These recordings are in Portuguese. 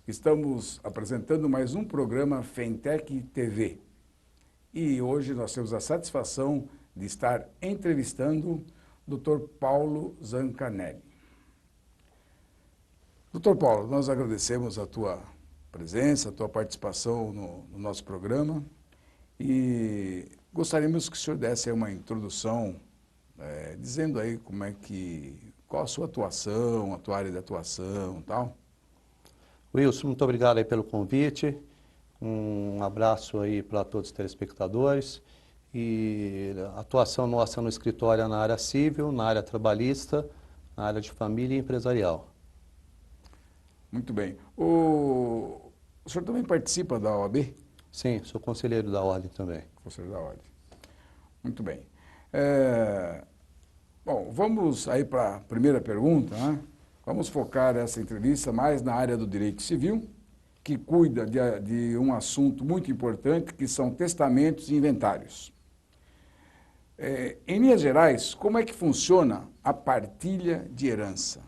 Estamos apresentando mais um programa Fentech TV. E hoje nós temos a satisfação de estar entrevistando o Dr. Paulo Zancanelli. Dr. Paulo, nós agradecemos a tua presença, a tua participação no nosso programa e gostaríamos que o senhor desse aí uma introdução, dizendo aí qual a sua atuação, a tua área de atuação e tal. Wilson, muito obrigado aí pelo convite, um abraço aí para todos os telespectadores. E a atuação nossa no escritório é na área civil, na área trabalhista, na área de família e empresarial. Muito bem. O senhor também participa da OAB? Sim, sou conselheiro da Ordem também. Conselheiro da Ordem. Muito bem. Bom, vamos aí para a primeira pergunta, né? Vamos focar essa entrevista mais na área do direito civil, que cuida de um assunto muito importante, que são testamentos e inventários. Em linhas gerais, como é que funciona a partilha de herança?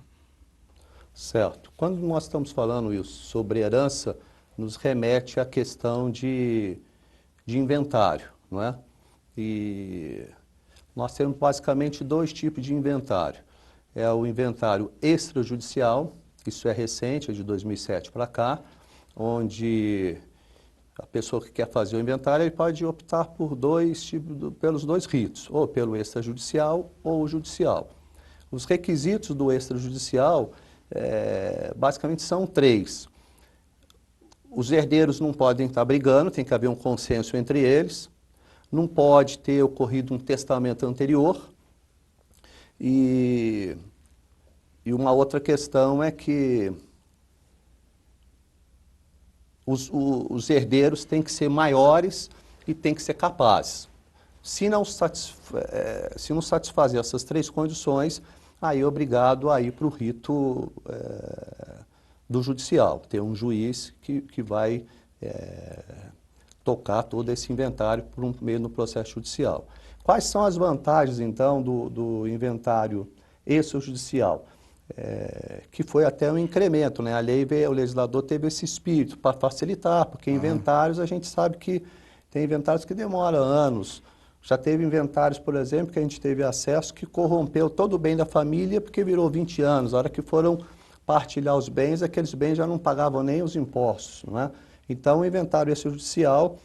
Certo. Quando nós estamos falando, Wilson, sobre herança, nos remete à questão de inventário, não é? E nós temos basicamente dois tipos de inventário. É o inventário extrajudicial, isso é recente, é de 2007 para cá, onde a pessoa que quer fazer o inventário ele pode optar por pelos dois ritos, ou pelo extrajudicial ou o judicial. Os requisitos do extrajudicial basicamente são três. Os herdeiros não podem estar brigando, tem que haver um consenso entre eles, não pode ter ocorrido um testamento anterior, e uma outra questão é que os herdeiros têm que ser maiores e têm que ser capazes. Se não satisfazer essas três condições, aí é obrigado a ir para o rito do judicial. Tem um juiz que vai tocar todo esse inventário por meio do processo judicial. Quais são as vantagens, então, do inventário extrajudicial? Que foi até um incremento, né? O legislador teve esse espírito para facilitar, porque inventários a gente sabe que tem inventários que demoram anos. Já teve inventários, por exemplo, que a gente teve acesso que corrompeu todo o bem da família porque virou 20 anos. A hora que foram partilhar os bens, aqueles bens já não pagavam nem os impostos, não é? Então, o inventário extrajudicial,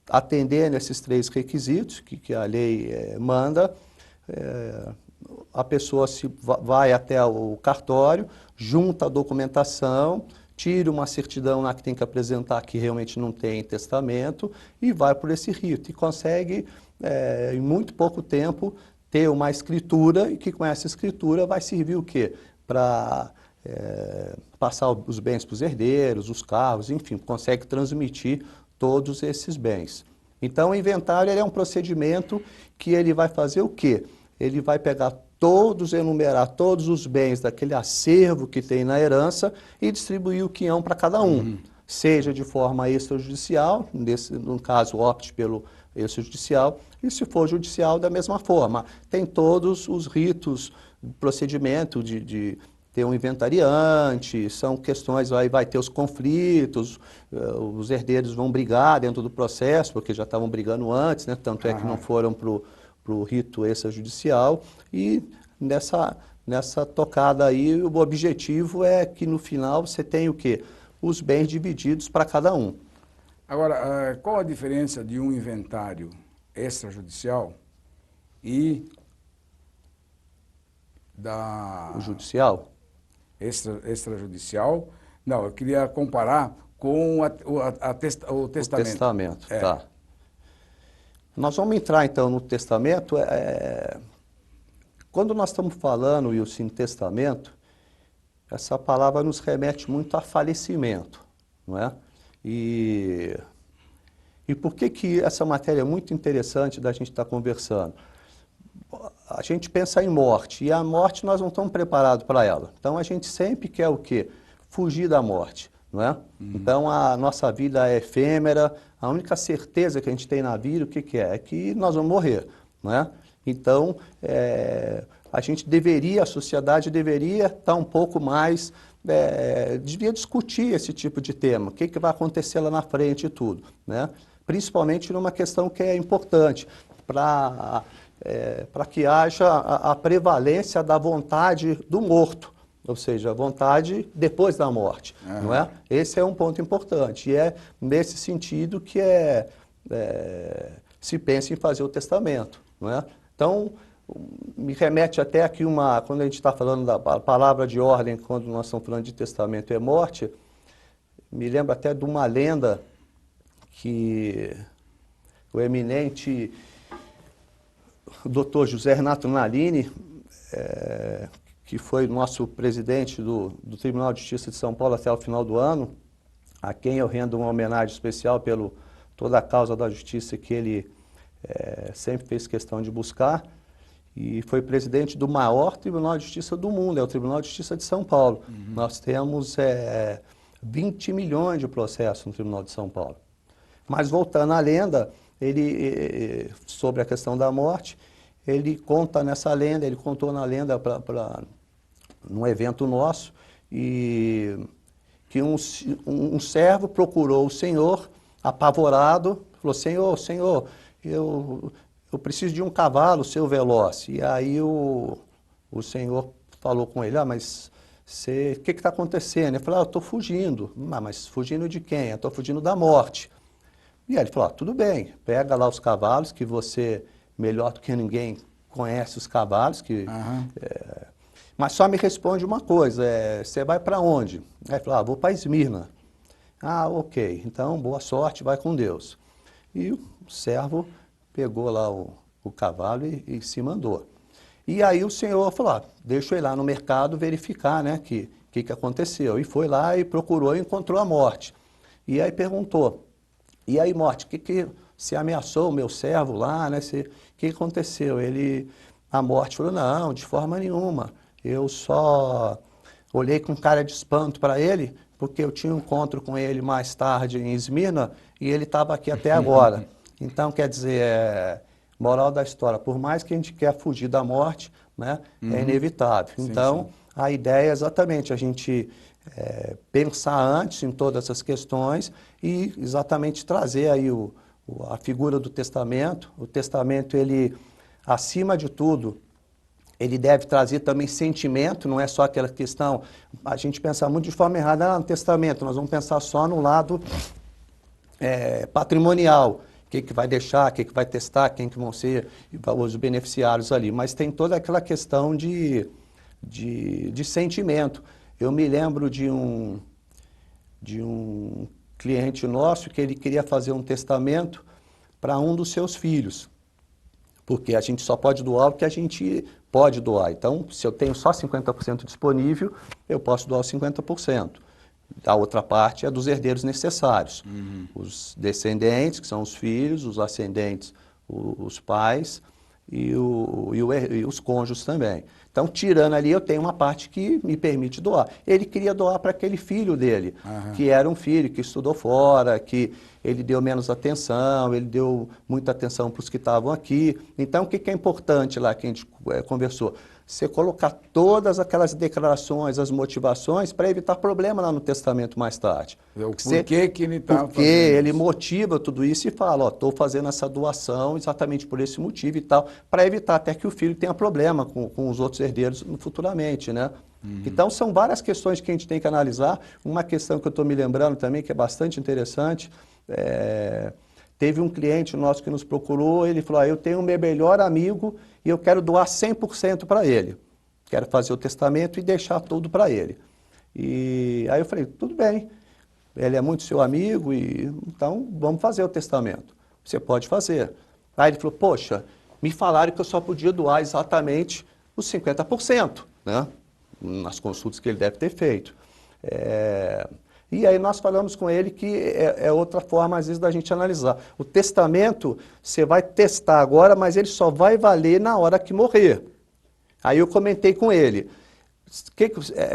atendendo esses três requisitos que a lei manda, a pessoa vai até o cartório, junta a documentação, tira uma certidão lá que tem que apresentar que realmente não tem testamento e vai por esse rito. E consegue, em muito pouco tempo, ter uma escritura e que com essa escritura vai servir o quê? Para passar os bens para os herdeiros, os carros, enfim, consegue transmitir todos esses bens. Então, o inventário é um procedimento que ele vai fazer o quê? Ele vai pegar enumerar todos os bens daquele acervo que tem na herança e distribuir o quinhão para cada um. Seja de forma extrajudicial, no caso opte pelo extrajudicial, e se for judicial da mesma forma. Tem todos os ritos, procedimento de ter um inventariante, são questões, aí vai ter os conflitos, os herdeiros vão brigar dentro do processo, porque já estavam brigando antes, né? Tanto é que não foram para o rito extrajudicial, e nessa tocada aí, o objetivo é que no final você tenha o quê? Os bens divididos para cada um. Agora, qual a diferença de um inventário extrajudicial e O judicial? Extrajudicial? Não, eu queria comparar com o testamento. O testamento, tá. Nós vamos entrar, então, no testamento. Quando nós estamos falando, Wilson, em testamento, essa palavra nos remete muito a falecimento, não é? E por que essa matéria é muito interessante da gente estar conversando? A gente pensa em morte, e a morte nós não estamos preparados para ela. Então, a gente sempre quer o quê? Fugir da morte, não é? Então, a nossa vida é efêmera, a única certeza que a gente tem na vida, o que é? É que nós vamos morrer, não é? Então, a sociedade deveria estar um pouco mais devia discutir esse tipo de tema, o que vai acontecer lá na frente e tudo, né? Principalmente numa questão que é importante, para que haja a prevalência da vontade do morto, ou seja, a vontade depois da morte, não é? Esse é um ponto importante, e é nesse sentido que se pensa em fazer o testamento, não é? Então, me remete até aqui quando a gente está falando da palavra de ordem, quando nós estamos falando de testamento e morte, me lembra até de uma lenda que o eminente Dr. José Renato Nalini, que foi nosso presidente do Tribunal de Justiça de São Paulo até o final do ano, a quem eu rendo uma homenagem especial pelo toda a causa da justiça que ele sempre fez questão de buscar, e foi presidente do maior Tribunal de Justiça do mundo, é o Tribunal de Justiça de São Paulo. Nós temos 20 milhões de processos no Tribunal de São Paulo. Mas voltando à lenda, sobre a questão da morte, ele conta nessa lenda, ele contou na lenda num evento nosso, e que um servo procurou o Senhor, apavorado, falou: Senhor, eu preciso de um cavalo, seu veloz. E aí o Senhor falou com ele: mas o que está acontecendo? Ele falou: eu estou fugindo. Mas fugindo de quem? Eu estou fugindo da morte. E aí ele falou: tudo bem, pega lá os cavalos, que você, melhor do que ninguém, conhece os cavalos, mas só me responde uma coisa, você vai para onde? Aí ele falou: vou para Esmirna. Ok, então boa sorte, vai com Deus. E o servo pegou lá o cavalo e se mandou. E aí o Senhor falou: deixa eu ir lá no mercado verificar, né, que aconteceu. E foi lá e procurou e encontrou a morte. E aí perguntou: e aí, morte, que se ameaçou o meu servo lá, né? O que aconteceu? A morte falou: não, de forma nenhuma. Eu só olhei com cara de espanto para ele, porque eu tinha um encontro com ele mais tarde em Esmirna e ele estava aqui até agora. Então, quer dizer, moral da história, por mais que a gente quer fugir da morte, né, é inevitável. Sim, então, sim. A ideia é exatamente a gente pensar antes em todas essas questões e exatamente trazer aí a figura do testamento. O testamento, ele, acima de tudo, ele deve trazer também sentimento, não é só aquela questão, a gente pensa muito de forma errada no testamento, nós vamos pensar só no lado patrimonial, o que vai deixar, o que vai testar, quem que vão ser os beneficiários ali, mas tem toda aquela questão de sentimento. Eu me lembro de um cliente nosso que ele queria fazer um testamento para um dos seus filhos, porque a gente só pode doar o que a gente pode doar. Então, se eu tenho só 50% disponível, eu posso doar os 50%. A outra parte é dos herdeiros necessários. Os descendentes, que são os filhos, os ascendentes, os pais e os cônjuges também. Então, tirando ali, eu tenho uma parte que me permite doar. Ele queria doar para aquele filho dele, que era um filho que estudou fora, que ele deu menos atenção, ele deu muita atenção para os que estavam aqui. Então, o que é importante lá que a gente conversou? Você colocar todas aquelas declarações, as motivações, para evitar problema lá no testamento mais tarde. Porquê que ele está fazendo Porque ele isso? motiva tudo isso e fala: estou fazendo essa doação exatamente por esse motivo e tal, para evitar até que o filho tenha problema com os outros herdeiros futuramente, né? Então, são várias questões que a gente tem que analisar. Uma questão que eu estou me lembrando também, que é bastante interessante, teve um cliente nosso que nos procurou, ele falou: eu tenho o meu melhor amigo e eu quero doar 100% para ele. Quero fazer o testamento e deixar tudo para ele. E aí eu falei: tudo bem, ele é muito seu amigo, então vamos fazer o testamento. Você pode fazer. Aí ele falou: poxa, me falaram que eu só podia doar exatamente os 50%, né? Nas consultas que ele deve ter feito. E aí nós falamos com ele que é outra forma, às vezes, da gente analisar. O testamento, você vai testar agora, mas ele só vai valer na hora que morrer. Aí eu comentei com ele.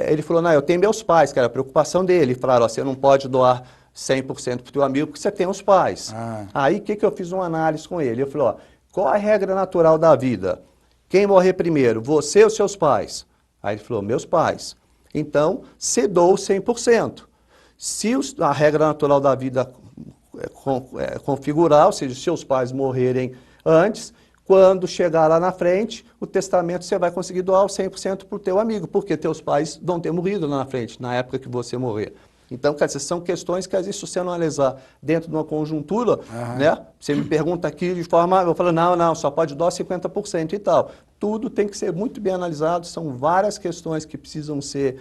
Ele falou: não, eu tenho meus pais, que era a preocupação dele. Falaram: você não pode doar 100% para o teu amigo, porque você tem os pais. Aí o que eu fiz uma análise com ele? Eu falei: qual a regra natural da vida? Quem morrer primeiro, você ou seus pais? Aí ele falou: meus pais. Então, cedou 100%. Se a regra natural da vida configurar, ou seja, se seus pais morrerem antes, quando chegar lá na frente, o testamento você vai conseguir doar o 100% para o teu amigo, porque teus pais vão ter morrido lá na frente, na época que você morrer. Então, quer dizer, são questões que, às vezes, se você analisar dentro de uma conjuntura, né? Você me pergunta aqui de forma... Eu falo, não, só pode doar 50% e tal. Tudo tem que ser muito bem analisado, são várias questões que precisam ser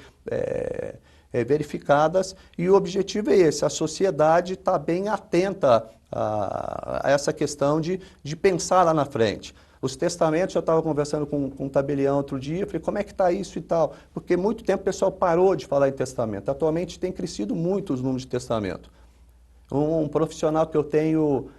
verificadas, e o objetivo é esse, a sociedade está bem atenta a essa questão de pensar lá na frente. Os testamentos, eu estava conversando com um tabelião outro dia, falei, como é que está isso e tal? Porque muito tempo o pessoal parou de falar em testamento. Atualmente tem crescido muito os números de testamento. Um profissional que eu tenho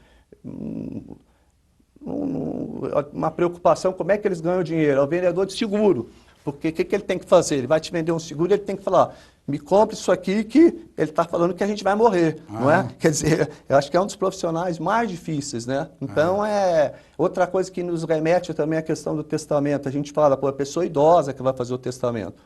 uma preocupação, como é que eles ganham dinheiro? É o vendedor de seguro. Porque o que ele tem que fazer? Ele vai te vender um seguro, ele tem que falar, me compre isso aqui que ele está falando que a gente vai morrer, não é? Quer dizer, eu acho que é um dos profissionais mais difíceis, né? Então, outra coisa que nos remete também à questão do testamento. A gente fala, pô, a pessoa idosa que vai fazer o testamento.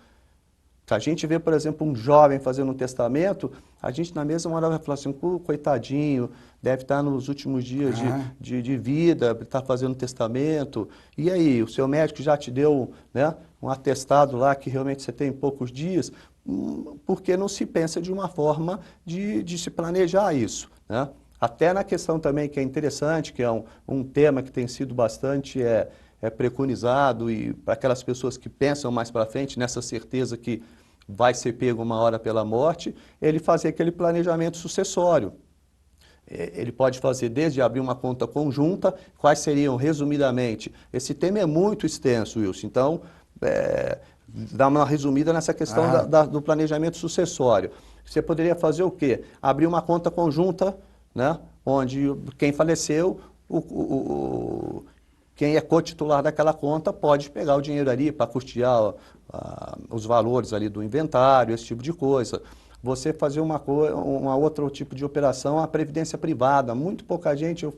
Se a gente vê, por exemplo, um jovem fazendo um testamento, a gente na mesma hora vai falar assim, pô, coitadinho, deve estar nos últimos dias de vida, está fazendo testamento. E aí, o seu médico já te deu, né, um atestado lá que realmente você tem poucos dias, porque não se pensa de uma forma de se planejar isso, né? Até na questão também que é interessante, que é um tema que tem sido bastante preconizado, e para aquelas pessoas que pensam mais para frente, nessa certeza que vai ser pego uma hora pela morte, ele fazer aquele planejamento sucessório. Ele pode fazer desde abrir uma conta conjunta, quais seriam, resumidamente, esse tema é muito extenso, Wilson, então, dá uma resumida nessa questão do planejamento sucessório. Você poderia fazer o quê? Abrir uma conta conjunta, né, onde quem faleceu, quem é co-titular daquela conta pode pegar o dinheiro ali para custear os valores ali do inventário, esse tipo de coisa. Você fazer uma outro tipo de operação, a previdência privada. Muito pouca gente,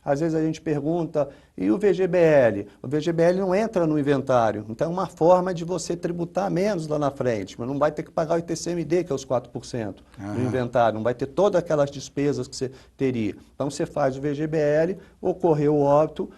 às vezes a gente pergunta, e o VGBL? O VGBL não entra no inventário, então é uma forma de você tributar menos lá na frente, mas não vai ter que pagar o ITCMD, que é os 4% do inventário, não vai ter todas aquelas despesas que você teria. Então você faz o VGBL, ocorreu o óbito,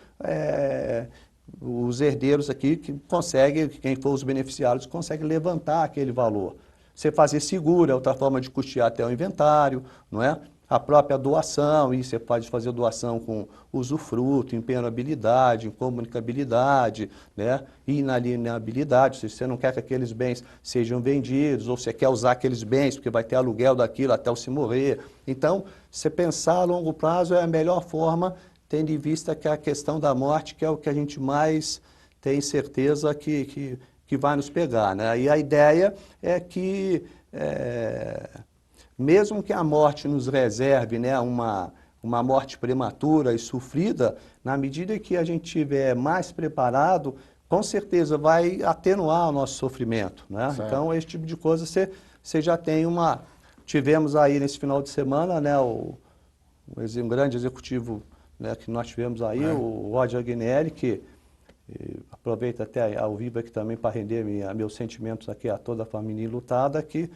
os herdeiros aqui que conseguem, quem for os beneficiários, conseguem levantar aquele valor. Você fazer seguro é outra forma de custear até o inventário, não é? A própria doação, e você pode fazer doação com usufruto, impenhorabilidade, incomunicabilidade, né? Inalienabilidade, se você não quer que aqueles bens sejam vendidos, ou você quer usar aqueles bens porque vai ter aluguel daquilo até se morrer. Então, você pensar a longo prazo é a melhor forma, tendo em vista que a questão da morte, que é o que a gente mais tem certeza que vai nos pegar, né? E a ideia é que, mesmo que a morte nos reserve, né, uma morte prematura e sofrida, na medida que a gente estiver mais preparado, com certeza vai atenuar o nosso sofrimento, né? Então, esse tipo de coisa você já tem uma... Tivemos aí nesse final de semana, né, um grande executivo, né, que nós tivemos aí, o Roger Agnelli, que aproveito até ao vivo aqui também para render meus sentimentos aqui a toda a família enlutada, que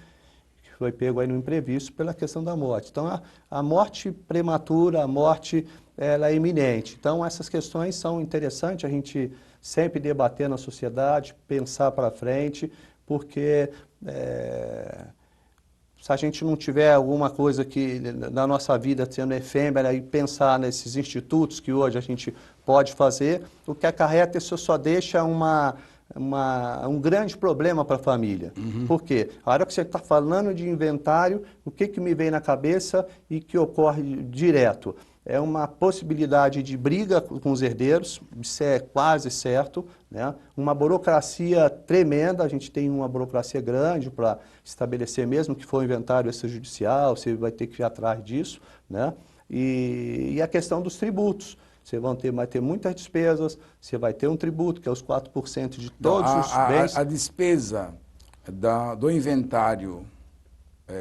foi pego aí no imprevisto pela questão da morte. Então, a morte prematura, a morte, ela é iminente. Então, essas questões são interessantes a gente sempre debater na sociedade, pensar para frente, porque se a gente não tiver alguma coisa que na nossa vida sendo efêmera e pensar nesses institutos que hoje a gente pode fazer, o que acarreta isso só deixa um grande problema para a família. Por quê? A hora que você está falando de inventário, o que me vem na cabeça e que ocorre direto? É uma possibilidade de briga com os herdeiros, isso é quase certo, né? Uma burocracia tremenda, a gente tem uma burocracia grande para estabelecer mesmo que for um inventário extrajudicial, você vai ter que ir atrás disso, né? E a questão dos tributos. Você vai ter muitas despesas, você vai ter um tributo, que é os 4% de todos os bens. A despesa do inventário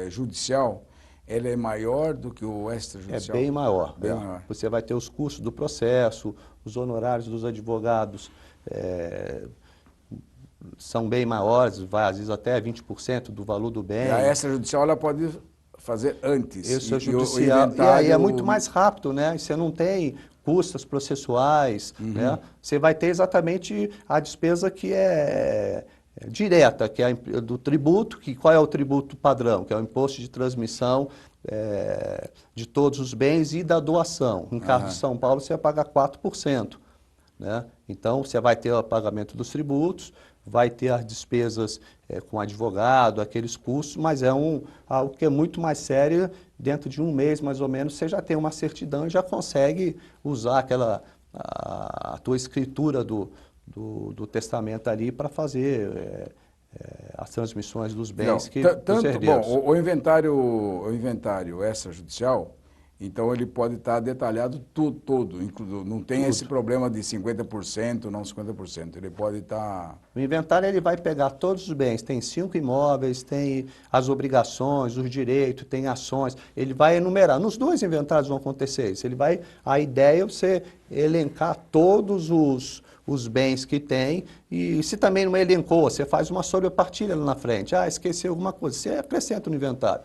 judicial, ela é maior do que o extrajudicial? É bem maior. Bem maior. Você vai ter os custos do processo, os honorários dos advogados são bem maiores, vai às vezes até 20% do valor do bem. E a extrajudicial ela pode fazer antes. Isso é o judicial. inventário... E aí é muito mais rápido, né? Você não tem custas processuais, né? Você vai ter exatamente a despesa que é direta, que é do tributo, que qual é o tributo padrão? Que é o imposto de transmissão de todos os bens e da doação. No caso de São Paulo, você vai pagar 4%. Né? Então, você vai ter o pagamento dos tributos, vai ter as despesas com advogado, aqueles custos, mas é algo que é muito mais sério. Dentro de um mês, mais ou menos, você já tem uma certidão e já consegue usar a tua escritura do testamento ali para fazer as transmissões dos bens dos herdeiros. Bom, o inventário extrajudicial, então ele pode estar detalhado todo, não tem esse problema de 50%, não 50%, ele pode estar... O inventário ele vai pegar todos os bens, tem 5 imóveis, tem as obrigações, os direitos, tem ações, ele vai enumerar, nos 2 inventários vão acontecer isso, a ideia é você elencar todos os bens que tem, e se também não elencou, você faz uma sobrepartilha lá na frente, esqueceu alguma coisa, você acrescenta no inventário.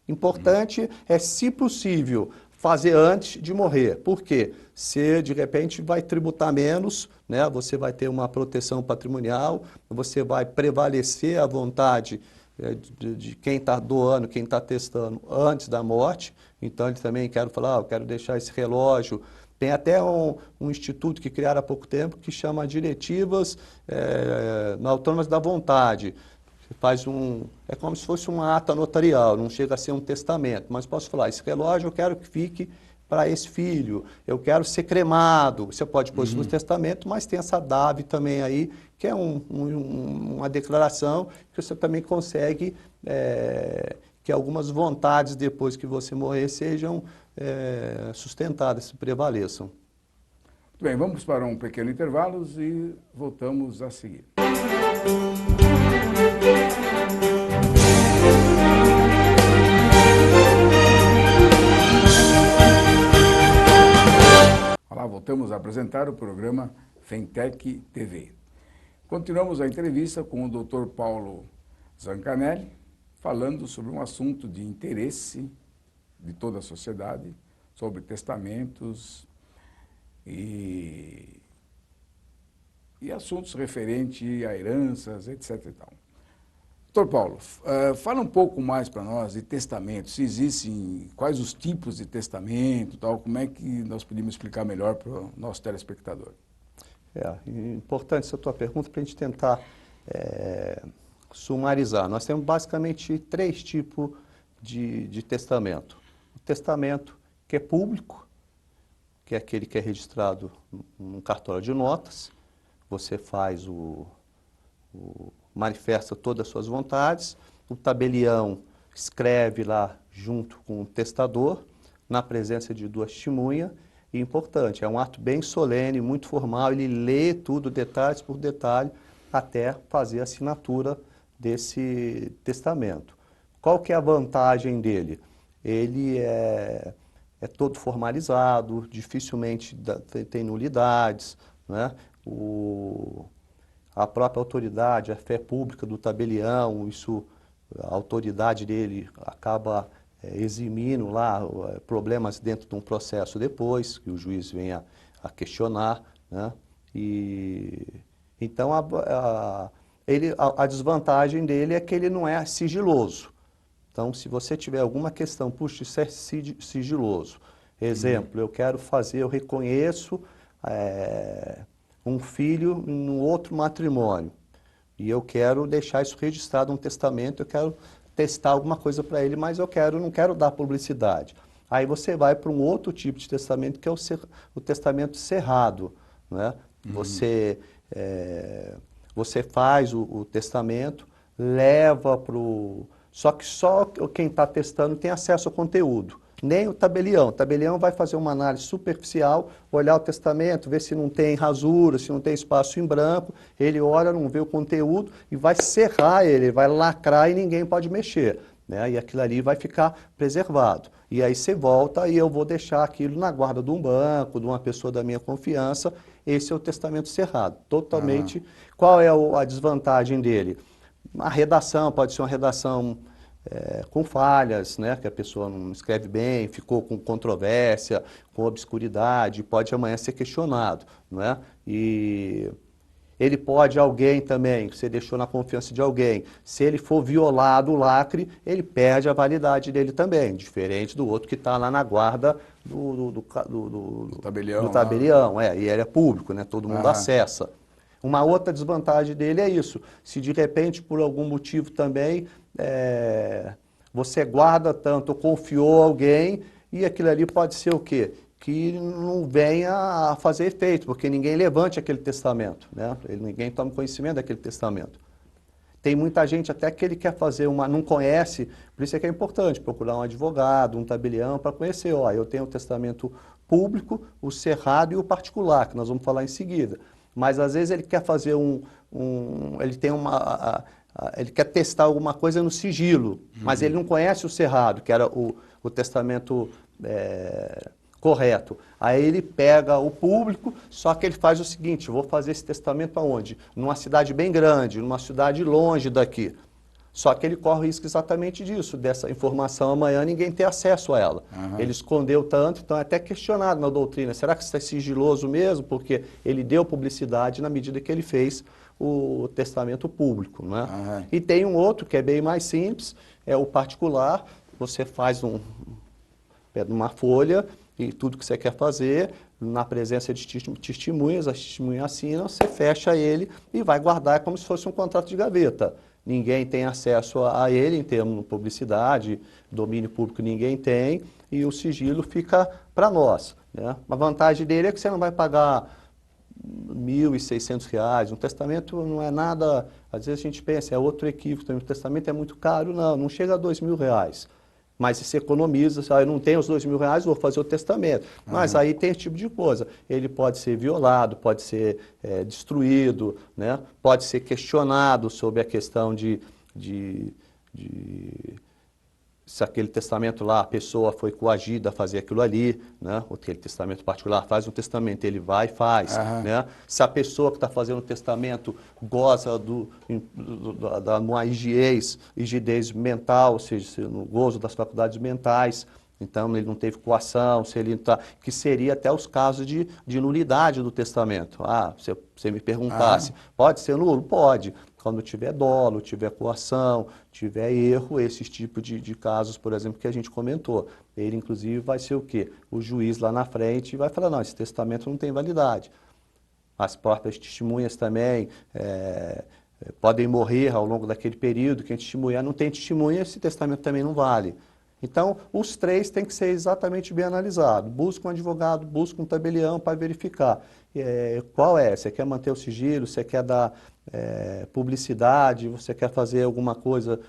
Importante é, se possível, fazer antes de morrer. Por quê? Você, de repente, vai tributar menos, né? Você vai ter uma proteção patrimonial, você vai prevalecer a vontade de quem está doando, quem está testando antes da morte. Então, ele também quer falar, eu quero deixar esse relógio. Tem até um instituto que criaram há pouco tempo que chama Diretivas Autônomas da Vontade. É como se fosse uma ata notarial, não chega a ser um testamento, mas posso falar, esse relógio eu quero que fique para esse filho, eu quero ser cremado, você pode pôr isso no testamento, mas tem essa DAV também aí, que é uma declaração que você também consegue que algumas vontades depois que você morrer sejam sustentadas, prevaleçam. Muito bem, vamos para um pequeno intervalo e voltamos a seguir. Olá, voltamos a apresentar o programa Fentech TV. Continuamos a entrevista com o Dr. Paulo Zancanelli, falando sobre um assunto de interesse de toda a sociedade, sobre testamentos e assuntos referentes a heranças, etc. e tal. Doutor Paulo, fala um pouco mais para nós de testamento, se existem, quais os tipos de testamento, tal, como é que nós podemos explicar melhor para o nosso telespectador? Importante essa tua pergunta para a gente tentar sumarizar. Nós temos basicamente 3 tipos de testamento. O testamento que é público, que é aquele que é registrado num cartório de notas, você faz manifesta todas as suas vontades, o tabelião escreve lá junto com o testador, na presença de 2 testemunhas, e importante, é um ato bem solene, muito formal, ele lê tudo, detalhes por detalhe, até fazer a assinatura desse testamento. Qual que é a vantagem dele? Ele é todo formalizado, dificilmente tem nulidades, né? A própria autoridade, a fé pública do tabelião, a autoridade dele acaba eximindo lá problemas dentro de um processo depois, que o juiz venha a questionar, né? Então, a desvantagem dele é que ele não é sigiloso. Então, se você tiver alguma questão, puxa, isso é sigiloso. Exemplo, eu reconheço um filho em um outro matrimônio e eu quero deixar isso registrado num testamento, eu quero testar alguma coisa para ele, mas não quero dar publicidade. Aí você vai para um outro tipo de testamento, que é o testamento cerrado, né? Você faz o testamento, leva para o... Só que só quem está testando tem acesso ao conteúdo. Nem o tabelião. O tabelião vai fazer uma análise superficial, olhar o testamento, ver se não tem rasura, se não tem espaço em branco. Ele olha, não vê o conteúdo e vai serrar ele, vai lacrar e ninguém pode mexer. né? E aquilo ali vai ficar preservado. E aí você volta e eu vou deixar aquilo na guarda de um banco, de uma pessoa da minha confiança. Esse é o testamento cerrado, totalmente. Qual é a desvantagem dele? A redação pode ser uma redação com falhas, né? Que a pessoa não escreve bem, ficou com controvérsia, com obscuridade, pode amanhã ser questionado, não é? E ele pode, alguém também, você deixou na confiança de alguém, se ele for violado o lacre, ele perde a validade dele também, diferente do outro que está lá na guarda do tabelião. do tabelião, e ele é público, né? Todo mundo Aham. acessa. Uma outra desvantagem dele é isso, se de repente, por algum motivo também, você guarda tanto, confiou alguém, e aquilo ali pode ser o quê? Que não venha a fazer efeito, porque ninguém levante aquele testamento, né? Ninguém toma conhecimento daquele testamento. Tem muita gente até que ele quer fazer não conhece, por isso é que é importante procurar um advogado, um tabelião, para conhecer, eu tenho o testamento público, o cerrado e o particular, que nós vamos falar em seguida. Mas às vezes ele quer fazer ele quer testar alguma coisa no sigilo, mas ele não conhece o cerrado, que era o testamento correto. Aí ele pega o público, só que ele faz o seguinte, vou fazer esse testamento aonde? Numa cidade bem grande, numa cidade longe daqui. Só que ele corre o risco exatamente disso, dessa informação amanhã ninguém ter acesso a ela. Ele escondeu tanto, então é até questionado na doutrina, será que isso é sigiloso mesmo? Porque ele deu publicidade na medida que ele fez o testamento público, né? E tem um outro que é bem mais simples, é o particular, você faz uma folha e tudo que você quer fazer, na presença de testemunhas, as testemunhas assinam, você fecha ele e vai guardar como se fosse um contrato de gaveta. Ninguém tem acesso a ele em termos de publicidade, domínio público ninguém tem, e o sigilo fica para nós, né? A vantagem dele é que você não vai pagar R$ 1.600, um testamento não é nada, às vezes a gente pensa, é outro equívoco, o testamento é muito caro, não chega a R$ 2.000. Mas se economiza, eu não tenho os R$ 2.000, vou fazer o testamento. Mas aí tem esse tipo de coisa. Ele pode ser violado, pode ser destruído, né? Pode ser questionado sobre a questão de se aquele testamento lá, a pessoa foi coagida a fazer aquilo ali, né? Ou aquele testamento particular, faz um testamento, ele vai e faz, né? Se a pessoa que está fazendo o testamento goza da uma rigidez mental, ou seja, no gozo das faculdades mentais, então ele não teve coação, se ele tá, que seria até os casos de nulidade do testamento. Se você me perguntasse, pode ser nulo? Pode. Quando tiver dolo, tiver coação, tiver erro, esses tipos de casos, por exemplo, que a gente comentou. Ele, inclusive, vai ser o quê? O juiz lá na frente vai falar, não, esse testamento não tem validade. As próprias testemunhas também podem morrer ao longo daquele período, quem testemunhar não tem testemunha, esse testamento também não vale. Então, os três têm que ser exatamente bem analisados. Busca um advogado, busca um tabelião para verificar qual é. Você quer manter o sigilo, você quer dar publicidade, você quer fazer alguma coisa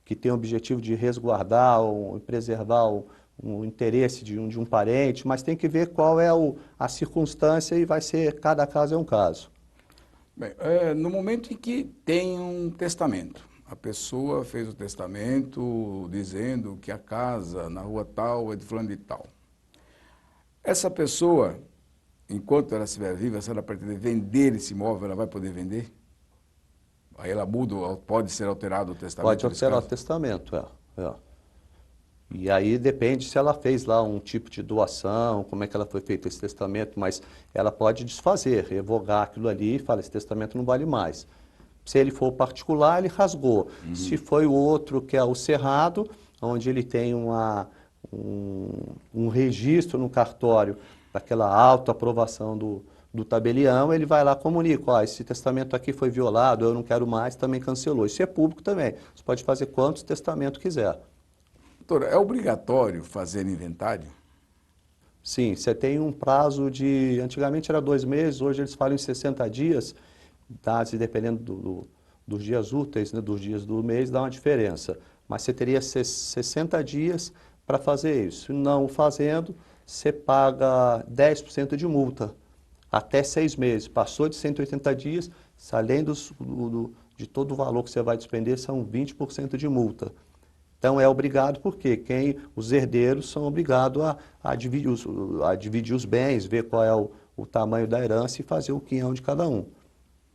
que tem o objetivo de resguardar ou preservar o interesse de um parente, mas tem que ver qual é a circunstância e vai ser, cada caso é um caso. Bem, no momento em que tem um testamento, a pessoa fez o testamento dizendo que a casa na rua tal é de fulano de tal. Essa pessoa, enquanto ela estiver viva, se ela pretender vender esse imóvel, ela vai poder vender? Aí ela muda, pode ser alterado o testamento? Pode alterar o testamento, E aí depende se ela fez lá um tipo de doação, como é que ela foi feito esse testamento, mas ela pode desfazer, revogar aquilo ali e falar, esse testamento não vale mais. Se ele for particular, ele rasgou. Se foi o outro, que é o cerrado, onde ele tem um registro no cartório daquela autoaprovação do tabelião, ele vai lá e comunica, esse testamento aqui foi violado, eu não quero mais, também cancelou. Isso é público também. Você pode fazer quantos testamentos quiser. Doutor, é obrigatório fazer inventário? Sim, você tem um prazo antigamente era 2 meses, hoje eles falam em 60 dias, dependendo dos dias úteis, né, dos dias do mês, dá uma diferença. Mas você teria 60 dias para fazer isso. Não o fazendo, você paga 10% de multa, até 6 meses. Passou de 180 dias, além de todo o valor que você vai despender, são 20% de multa. Então é obrigado porque os herdeiros são obrigados a dividir os bens, ver qual é o tamanho da herança e fazer o quinhão de cada um.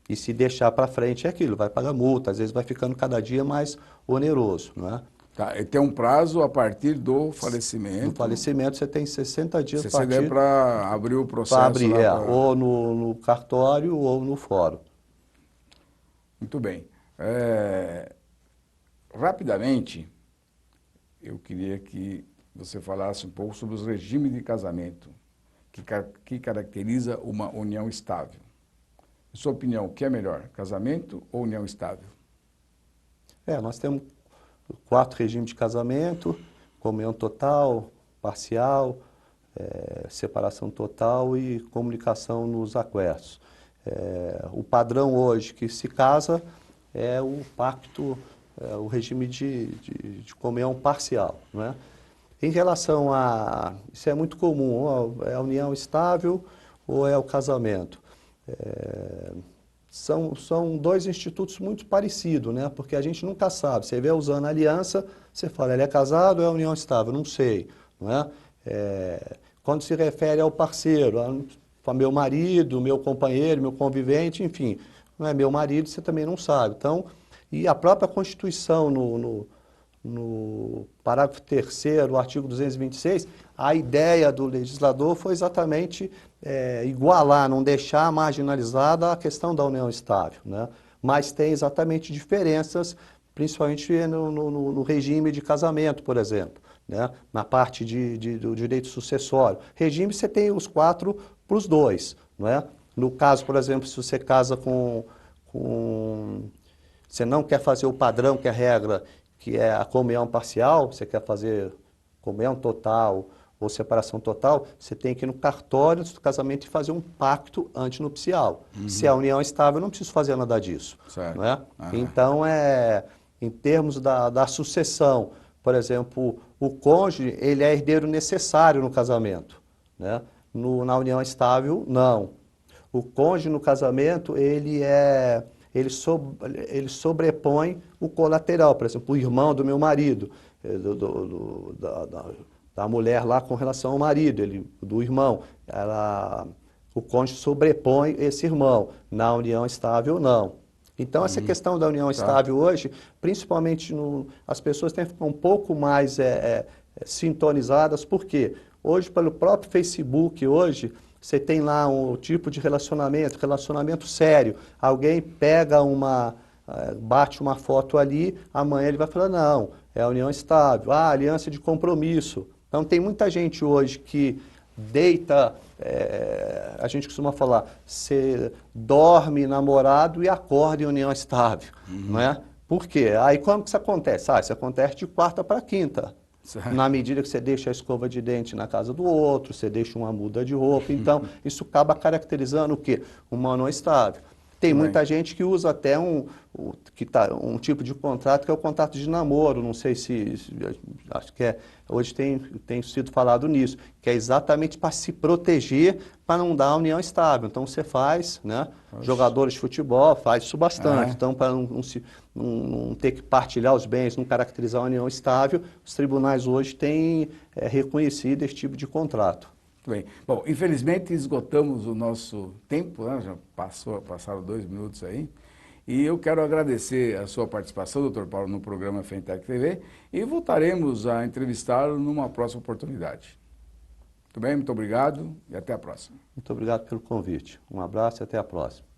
E se deixar para frente é aquilo, vai pagar multa, às vezes vai ficando cada dia mais oneroso, não é? Tá, e tem um prazo a partir do falecimento. No falecimento você tem 60 dias 60 dias para abrir o processo. para abrir, lá ou no cartório ou no fórum. Muito bem. Rapidamente, eu queria que você falasse um pouco sobre os regimes de casamento que caracteriza uma união estável. Em sua opinião, o que é melhor, casamento ou união estável? Nós temos 4 regimes de casamento: comunhão total, parcial, separação total e comunicação nos aquestos. O padrão hoje que se casa é o pacto, o regime de comunhão parcial, não é? Em relação isso é muito comum, ou é a união estável ou é o casamento. São 2 institutos muito parecidos, né? Porque a gente nunca sabe. Você vê usando aliança, você fala, ele é casado ou é união estável? Não sei, não é? Quando se refere ao parceiro, meu marido, meu companheiro, meu convivente, enfim, não é meu marido, você também não sabe. Então, e a própria Constituição, no parágrafo 3º, artigo 226, a ideia do legislador foi exatamente igualar, não deixar marginalizada a questão da união estável, né? Mas tem exatamente diferenças, principalmente no regime de casamento, por exemplo, né? Na parte do direito sucessório. Regime você tem os 4 para os 2, não é? No caso, por exemplo, se você casa você não quer fazer o padrão, que é a regra, que é a comunhão parcial, você quer fazer comunhão total ou separação total, você tem que ir no cartório do casamento e fazer um pacto antinupcial. Se é a união estável, eu não preciso fazer nada disso. Certo. Não é? Então, em termos da sucessão, por exemplo, o cônjuge, ele é herdeiro necessário no casamento, né? Na união estável, não. O cônjuge no casamento, ele sobrepõe o colateral, por exemplo, o irmão do meu marido, da mulher lá com relação ao marido, do irmão, o cônjuge sobrepõe esse irmão. Na união estável, não. Então, essa questão da união estável hoje, principalmente as pessoas têm que ficar um pouco mais sintonizadas, porque hoje, pelo próprio Facebook, hoje, você tem lá um tipo de relacionamento sério. Alguém pega bate uma foto ali, amanhã ele vai falar, não, é a união estável, aliança de compromisso. Então tem muita gente hoje que deita, a gente costuma falar, você dorme namorado e acorda em união estável, não é? Por quê? Aí quando que isso acontece? Isso acontece de quarta para quinta. Certo. Na medida que você deixa a escova de dente na casa do outro, você deixa uma muda de roupa, então isso acaba caracterizando o quê? Uma união estável. Tem muita gente que usa até um tipo de contrato que é o contrato de namoro, não sei acho que hoje tem sido falado nisso, que é exatamente para se proteger, para não dar união estável. Então você faz, né? Jogadores de futebol faz isso bastante, então para não ter que partilhar os bens, não caracterizar uma união estável, os tribunais hoje têm reconhecido esse tipo de contrato. Muito bem. Bom, infelizmente esgotamos o nosso tempo, né? Já passaram 2 minutos aí. E eu quero agradecer a sua participação, Dr. Paulo, no programa Fentech TV e voltaremos a entrevistá-lo numa próxima oportunidade. Muito bem, muito obrigado e até a próxima. Muito obrigado pelo convite. Um abraço e até a próxima.